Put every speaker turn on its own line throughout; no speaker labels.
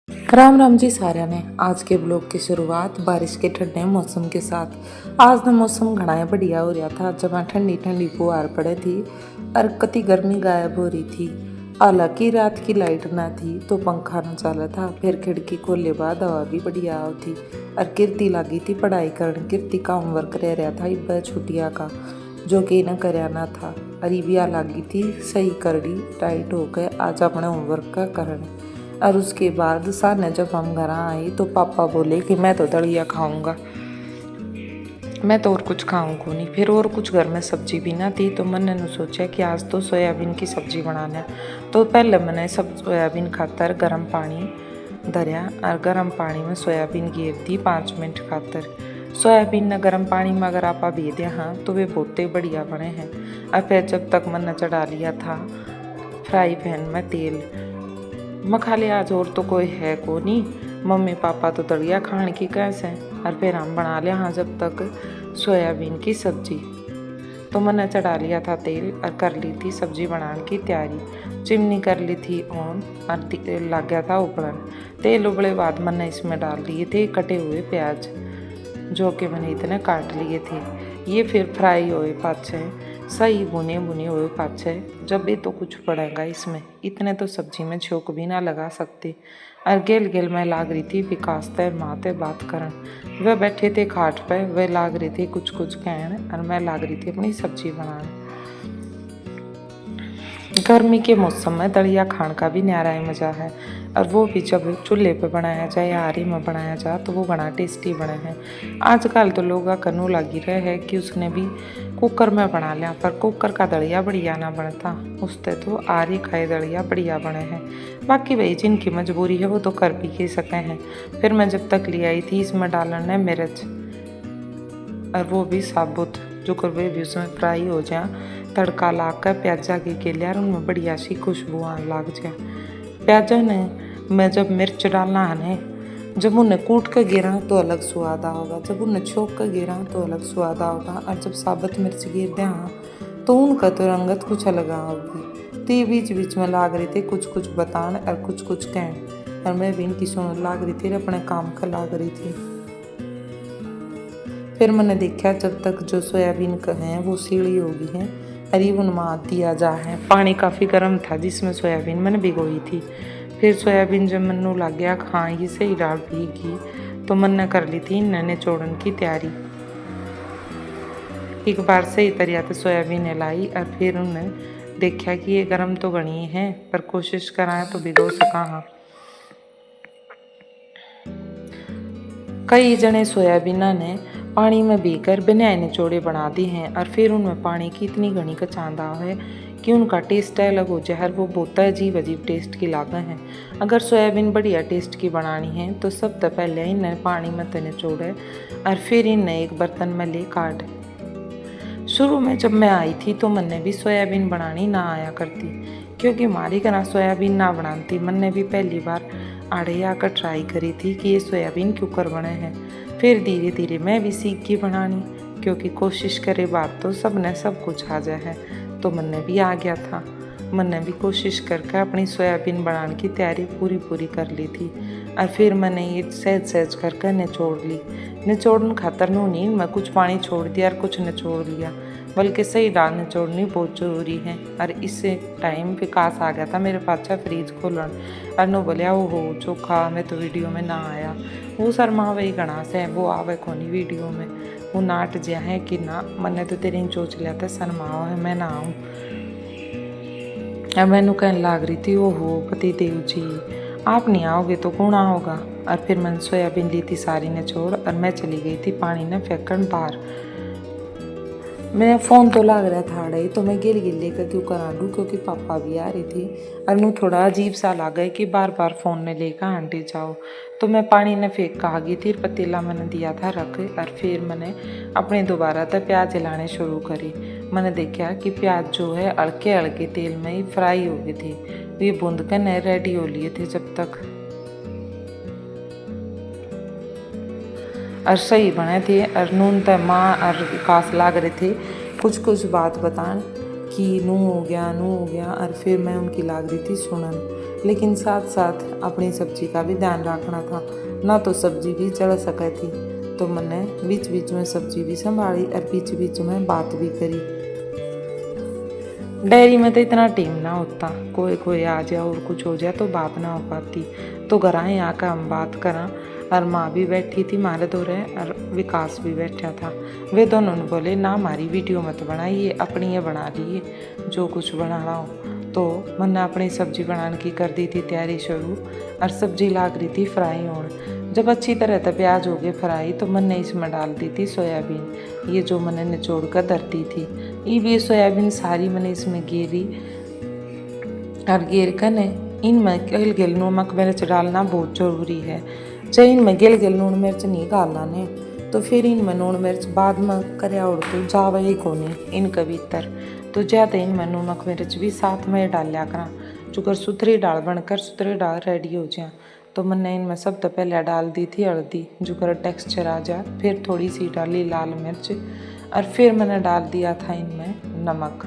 राम राम जी साਰਿਆਂ ने। आज के ब्लॉग की शुरुआत बारिश के ठंडे मौसम के साथ। आज तो मौसम घना बढ़िया हो रहा था, जब ठंडी ठंडी फुहार पड़े थी और कति गर्मी गायब हो रही थी। हालांकि रात की लाइट ना थी तो पंखा न चला था, फिर खिड़की खोले बाद हवा भी बढ़िया थी और कीर्ति लगी थी पढ़ाई करने। कीर्ति का होमवर्क रह रहा था इब छुट्टियाँ का, जो कि न करया ना था। अरीबिया लगी थी सही करड़ी टाइट होकर आज अपने होमवर्क का करने। और उसके बाद साने जब हम घर आए तो पापा बोले कि मैं तो दलिया खाऊंगा, मैं तो और कुछ खाऊंगा नहीं। फिर और कुछ घर में सब्जी भी ना थी तो मैंने सोचा कि आज तो सोयाबीन की सब्जी बनाना। तो पहले मैंने सब सोयाबीन खातर गर्म पानी धरिया और गर्म पानी में सोयाबीन गिर दी 5 मिनट खातर। सोयाबीन ने गर्म पानी में अगर आप भी दिया हाँ तो वे बहुत बढ़िया बने हैं। और फिर जब तक मैंने चढ़ा लिया था फ्राई पैन में तेल। मैं खाली आज और तो कोई है को नहीं, मम्मी पापा तो दलिया खाने की कैसे। और फिर हम बना लिया हाँ जब तक सोयाबीन की सब्जी। तो मैंने चढ़ा लिया था तेल और कर ली थी सब्जी बनाने की तैयारी। चिमनी कर ली थी ऑन और तेल लग गया था उबलने। तेल उबले बाद मैंने इसमें डाल दिए थे कटे हुए प्याज, जो कि मैंने इतने काट लिए थे। ये फिर फ्राई हुए पाछे सही बुने हुए पाछे। जब भी तो कुछ पड़ेगा इसमें, इतने तो सब्जी में छोंक भी ना लगा सकती। और गेल गेल मैं लाग रही थी विकास ते माते बात करन। वह बैठे थे खाट पे, वह लाग रहे थे कुछ कुछ कहन और मैं लाग रही थी अपनी सब्जी बनाने। गर्मी के मौसम में दलिया खाने का भी न्यारा ही मज़ा है, और वो भी जब चूल्हे पे बनाया जाए या आरी में बनाया जाए तो वो बड़ा टेस्टी बने हैं। आजकल तो लोग कनू लगी रहे हैं कि उसने भी कुकर में बना लिया, पर कुकर का दलिया बढ़िया ना बनता, उससे तो आरी खाए दलिया बढ़िया बने हैं। बाकी भाई जिनकी मजबूरी है वो तो कर भी ही सके हैं। फिर मैं जब तक ले आई थी इसमें डालना मिर्च, और वो भी साबुत, जो करवे भी उसमें फ्राई हो जाए। तड़का ला कर प्याजा के लिया और उनमें बढ़िया सी खुशबू आने लग जाए। प्याजा ने मैं जब मिर्च डालना है, जब उन्हें कूट कर गिरा तो अलग स्वाद होगा, जब उन्हें छोक कर गिरा तो अलग स्वाद होगा, और जब साबुत मिर्च गिर दे हाँ तो उनका तो रंगत कुछ अलग होगी। तो ये बीच बीच में लाग रही थी कुछ कुछ बतान और कुछ कुछ कहन, और मैं भी इनकी सुन लाग रही थी अपने काम का लाग रही थी। फिर मैंने देखा जब तक जो सोयाबीन का है वो सीढ़ी होगी है, अरे उनमें दिया जा है। पानी काफ़ी गर्म था जिसमें सोयाबीन मैंने भिगोई थी। फिर सोयाबीन जब मन्नू लग गया हाँ ये सही डाल भीगी, तो मैंने कर ली थी नन्हे चोड़न की तैयारी। एक बार सही तरिया से सोयाबीन लाई और फिर उन्हें देखा कि ये गर्म तो गणी है, पर कोशिश कराएं तो भिगो सका हाँ। कई जने सोयाबीना ने पानी में भीगकर बिना निचोड़े बना दी हैं, और फिर उनमें पानी की इतनी घनी का चांदा है कि उनका टेस्ट अलग हो जाए। वो बहुत अजीब अजीब टेस्ट की लागत हैं। अगर सोयाबीन बढ़िया टेस्ट की बनानी है तो सब तो पहले इन्हें पानी में निचोड़े और फिर इन्हें एक बर्तन में ले काट। शुरू में जब मैं आई थी तो मैंने भी सोयाबीन बनानी ना आया करती, क्योंकि हमारी घर सोयाबीन ना बनाती। मैंने भी पहली बार आड़े आकर ट्राई करी थी कि ये सोयाबीन क्यों कर बने हैं। फिर धीरे धीरे मैं भी सीख गई बनानी, क्योंकि कोशिश करे बात तो सब ने सब कुछ आ जाए है। तो मैंने भी आ गया था। मैंने भी कोशिश करके अपनी सोयाबीन बनाने की तैयारी पूरी कर ली थी, और फिर मैंने ये सहज सहज करके निचोड़ ली। निचोड़न खातर नहीं मैं कुछ पानी छोड़ दिया और कुछ निचोड़ लिया, बल्कि सही दाल निचोड़नी बहुत ज़रूरी है। और इससे टाइम विकास आ गया था मेरे पास फ्रीज खोलन, और नो बोलिया वो हो चोखा मैं तो वीडियो में ना आया। वो शर्मा वही घना से वो आवे कोनी वीडियो में, वो नाट जया है कि ना मैंने तो तेरे सोच लिया था शर्माओ है मैं ना आऊँ। और मैनू कहने लाग रही थी ओहो पति देव जी आप नहीं आओगे तो कौन होगा। और फिर मैंने सोयाबीन ली थी सारी ने छोड़, और मैं चली गई थी पानी ने फेंकन बाहर। मेरा फ़ोन तो लग रहा था अड़े, तो मैं गिल लेकर क्यों करा लूँ, क्योंकि पापा भी आ रही थी। और मैं थोड़ा अजीब सा लगा कि बार बार फ़ोन ने लेकर आंटी जाओ। तो मैं पानी ने फेंक आ गई थी, पतीला मैंने दिया था रख, और फिर मैंने अपने दोबारा तक प्याज हिलाने शुरू करी। मैंने देखा कि प्याज जो है अड़के अड़के तेल में ही फ्राई हो गई थी। ये बूंद कर नए रेडी हो लिए थे जब तक, और सही बने थे। और नून तो माँ और विकास लाग रहे थे कुछ कुछ बात बतान कि नू हो गया। और फिर मैं उनकी लाग रही थी सुनन। लेकिन साथ साथ अपनी सब्जी का भी ध्यान रखना था, ना तो सब्जी भी जल सके थी। तो मैंने बीच बीच में सब्जी भी संभाली और बीच बीच में बात भी करी। डेयरी में तो इतना टीम ना होता, कोई कोई आ जाए और कुछ हो जाए तो बात ना हो पाती। तो घर आए आकर हम बात करा, और माँ भी बैठी थी मारे दौरे, और विकास भी बैठा था। वे दोनों ने बोले ना हमारी वीडियो मत बनाइए, अपनी ये बना लीजिए जो कुछ बनाना हो। तो मैंने अपनी सब्जी बनाने की कर दी थी तैयारी शुरू, और सब्जी लाग रही थी फ्राई होने। जब अच्छी तरह से प्याज हो गए फ्राई तो मैंने इसमें डाल दी थी सोयाबीन, ये जो मैंने निचोड़ कर धर दी थी। ये सोयाबीन सारी मैंने इसमें गेरी, और गेर कर ने इनमें गिल गिल नमक मिर्च डालना बहुत ज़रूरी है। चाहे इनमें गिल गिल नून मिर्च नहीं डालना ने तो फिर इनमें नून मिर्च बाद में करे और तो जावे ही को नहीं इनके भीतर। तो ज़्यादा इनमें नमक मिर्च भी साथ में डाल लिया करा, चुकर सुथरी दाल बनकर सुथरी दाल रेडी हो जाए। तो मैंने इनमें सब तो पहले डाल दी थी हल्दी, जो कर टेक्सचर आ जाए, फिर थोड़ी सी डाली लाल मिर्च, और फिर मैंने डाल दिया था इनमें नमक।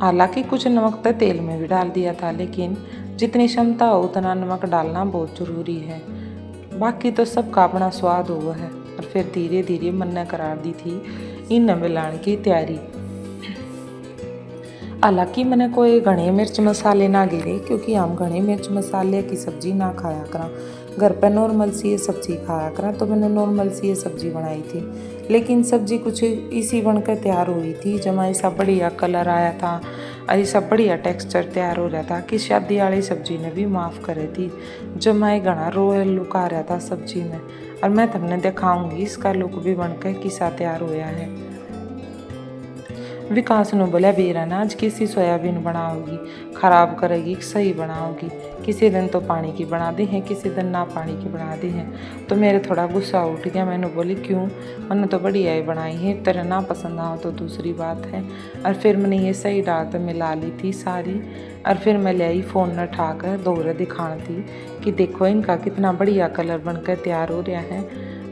हालांकि कुछ नमक तो तेल में भी डाल दिया था, लेकिन जितनी क्षमता हो उतना नमक डालना बहुत ज़रूरी है। बाकी तो सबका अपना स्वाद हुआ है। और फिर धीरे धीरे मैंने करार दी थी इन मिलाने की तैयारी। हालांकि मैंने कोई घने मिर्च मसाले ना गिरे, क्योंकि हम घने मिर्च मसाले की सब्ज़ी ना खाया करा, घर पर नॉर्मल सी ये सब्ज़ी खाया करा। तो मैंने नॉर्मल सी ये सब्ज़ी बनाई थी, लेकिन सब्ज़ी कुछ इसी बनकर तैयार हुई थी। जब ऐसा बढ़िया कलर आया था और ऐसा बढ़िया टेक्सचर तैयार हो रहा था कि शादी वाली सब्ज़ी ने भी माफ़ करे थी। जब मैं घना रॉयल लुक आ रहा था सब्ज़ी में, और मैं तुमने दिखाऊंगी इसका लुक भी बनकर किसा तैयार होया है। विकास ने बोला बेरा ना आज किसी सोयाबीन बनाओगी, ख़राब करेगी सही बनाओगी, किसी दिन तो पानी की बना दी है, किसी दिन ना पानी की बना दी है। तो मेरे थोड़ा गुस्सा उठ गया, मैंने बोली क्यों, मैंने तो बढ़िया ही बनाई है, तेरे ना पसंद आओ तो दूसरी बात है। और फिर मैंने ये सही डाल तो मिला ली थी सारी, और फिर मैं ले आई फ़ोन न उठा कर दौरे दिखानी थी कि देखो इनका कितना बढ़िया कलर बनकर तैयार हो रहा है।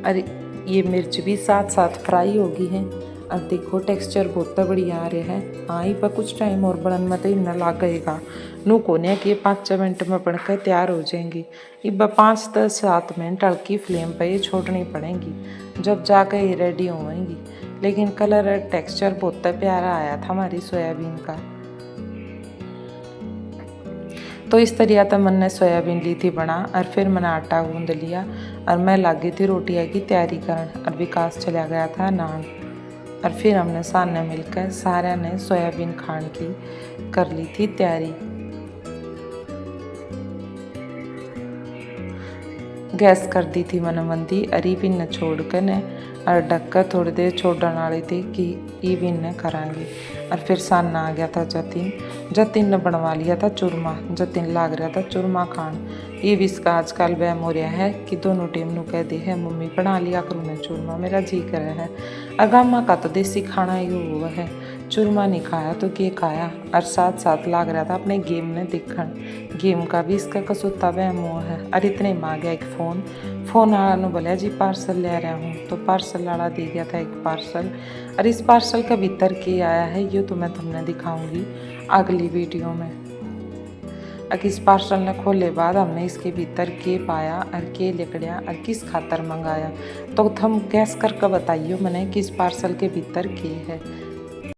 और ये मिर्च भी साथ साथ फ्राई हो गई है, और देखो टेक्सचर बहुत बढ़िया आ रहा है। हाँ ये पर कुछ टाइम और बनन में तो इतना लागेगा, नू कोने कि 5-6 मिनट में बनकर तैयार हो जाएंगी। ये 5 से 7 मिनट हल्की फ्लेम पर ये छोड़नी पड़ेंगी, जब जाकर ये रेडी होंगी। लेकिन कलर और टेक्सचर बहुत प्यारा आया था हमारी सोयाबीन का। तो इस तरह तो मैंने सोयाबीन ली थी बना, और फिर मैंने आटा गूंद लिया, और मैं लगी थी रोटियाँ की तैयारी करने, और विकास चला गया था नान। और फिर हमने सामने मिलकर सारे ने सोयाबीन खाने की कर ली थी तैयारी। गैस कर दी थी मैंने मंदी, और ये भी न छोड़ कर ने और ढककर थोड़ी देर छोड़ने वाली थी कि ये भी न कराएंगे। और फिर सामने आ गया था जतिन ने बनवा लिया था चूरमा, जतिन लाग रहा था चूरमा खान। ये भी इसका आजकल वहम हो रहा है कि दोनों टीम नू कह दे है मम्मी बना लिया करूँ मैं चूरमा, मेरा जी करे है। अगामा का तो देसी खाना ही हुआ है, चूरमा नहीं खाया तो क्या खाया। और साथ साथ लाग रहा था अपने गेम ने देखन, गेम का भी इसका कसूता वहम हुआ है। और इतने में आ गया एक फ़ोन वाला ने बोला जी पार्सल ले रहा हूँ। तो पार्सल वाला दे गया था एक पार्सल, और इस पार्सल का भीतर क्या आया है ये तो मैं तुमने दिखाऊंगी अगली वीडियो में। अगर इस पार्सल ने खोले बाद हमने इसके भीतर के पाया और के लिकड़िया और किस खातर मंगाया, तो तुम गैस करके बताइयो मैंने कि इस पार्सल के भीतर के है।